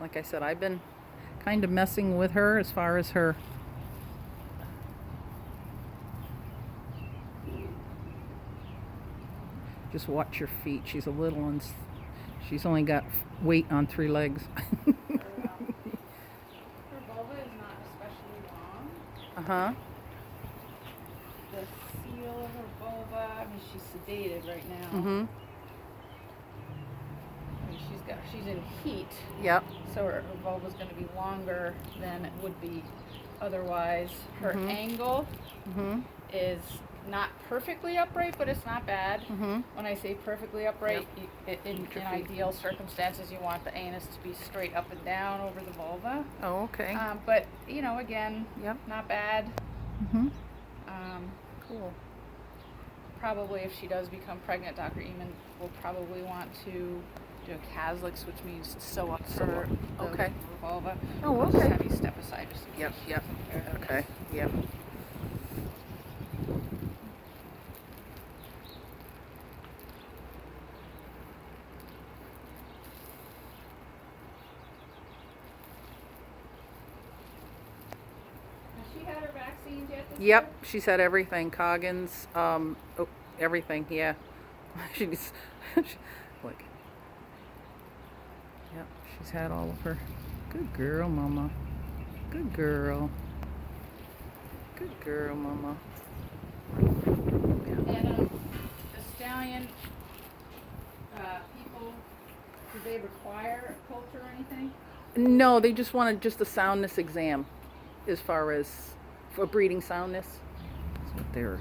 like I said, I've been kind of messing with her as far as her. Just watch your feet. She's a little and she's only got weight on 3 legs. Her vulva is not especially long. Uh-huh. The seal of her vulva, I mean, she's sedated right now. Mm-hmm. I mean, she's in heat. Yep. So her vulva's going to be longer than it would be otherwise. Her angle is not perfectly upright, but it's not bad. When I say perfectly upright, in ideal circumstances, you want the anus to be straight up and down over the vulva. Oh, okay. But, you know, again, not bad. Cool. Probably if she does become pregnant, Dr. Eamon will probably want to do a caslix, which means sew up her the vulva. Oh, I'll okay. just have you step aside. Just Yep. Okay. Yep. Has she had her vaccines yet this year? Yep. She's had everything. Coggins. Everything. Yeah. She's like. Yep. She's had all of her. Good girl, Mama. Good girl. Good girl, Mama. And the stallion people, do they require a culture or anything? No, they just wanted just a soundness exam, as far as for breeding soundness. That's what they're.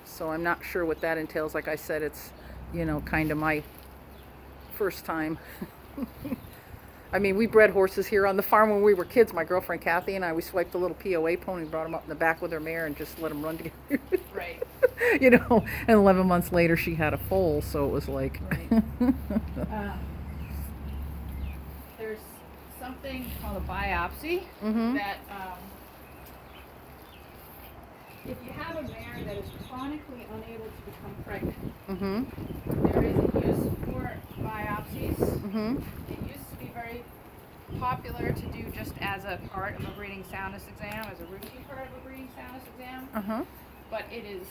So I'm not sure what that entails. Like I said, it's, kind of my first time. I mean, we bred horses here on the farm when we were kids. My girlfriend Kathy and I, we swiped a little POA pony, brought them up in the back with her mare, and just let them run together. Right. And 11 months later she had a foal, so it was like. Right. There's something called a biopsy that if you have a mare that is chronically unable to become pregnant, there is a use for biopsies. It used to be very popular to do just as a part of a breeding soundness exam, as a routine part of a breeding soundness exam. But it is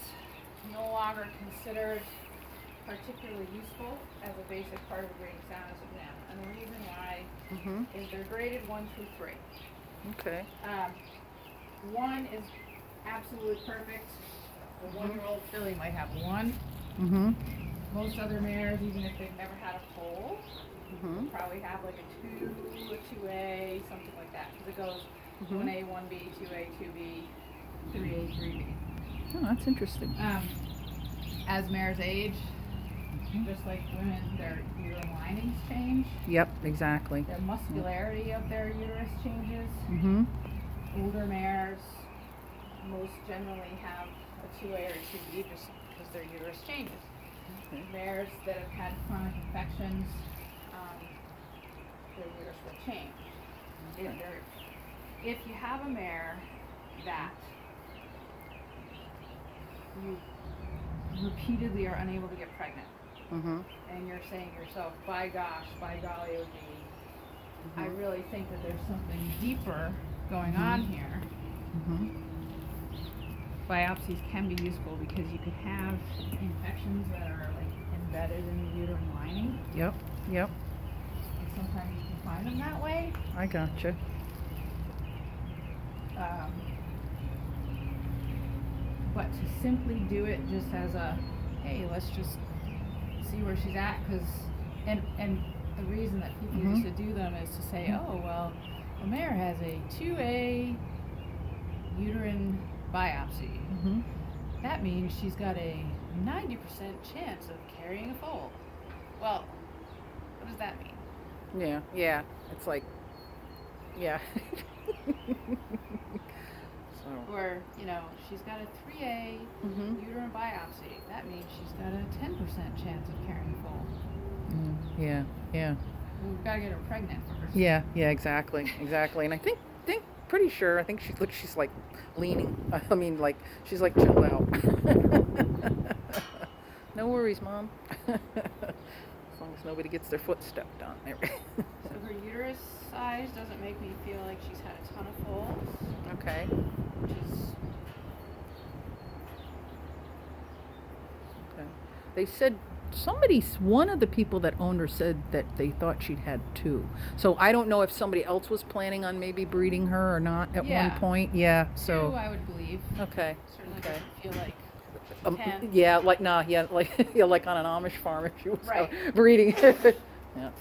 no longer considered particularly useful as a basic part of a breeding soundness exam. And the reason why is they're graded 1 through 3. Okay. 1 is absolutely perfect. The 1-year-old filly might have 1. Most other mares, even if they've never had a foal, probably have like a 2, a 2A, something like that. Because it goes 1A, 1B, 2A, 2B, 3A, 3B. Oh, that's interesting. As mares age, just like women, their uterine linings change. Yep, exactly. Their muscularity of their uterus changes. Older mares most generally have a 2A or 2B just because their uterus changes. Mares that have had chronic infections, their uterus will change. If you have a mare that you repeatedly are unable to get pregnant, and you're saying to yourself, by gosh, by golly, OG, I really think that there's something deeper going on here. Biopsies can be useful because you could have infections that are like embedded in the uterine lining. Yep. And sometimes you can find them that way. I gotcha. But to simply do it just as a, hey, let's just see where she's at, because and the reason that people used to do them is to say, oh well, a mare has a 2A uterine biopsy. That means she's got a 90% chance of carrying a foal. Well, what does that mean? Yeah. It's like, yeah. Or, she's got a 3A uterine biopsy. That means she's got a 10% chance of carrying a foal. Yeah. We've got to get her pregnant first. Yeah, exactly. And I think pretty sure, I think she's like leaning. I mean, like, she's like chilled out. No worries, Mom. So, long as nobody gets their foot stepped on. So her uterus size doesn't make me feel like she's had a ton of folds, Okay. which is Okay. They said one of the people that owned her said that they thought she'd had 2. So I don't know if somebody else was planning on maybe breeding her or not at Yeah. one point. Yeah. 2, So I would believe. okay. Certainly Okay. doesn't feel like 10. Yeah, like yeah, like yeah, like on an Amish farm if she was Right. breeding. Yeah.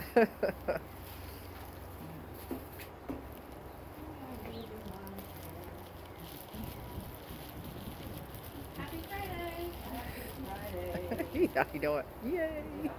Happy Friday! Happy Friday! Yeah, you know it. Yay.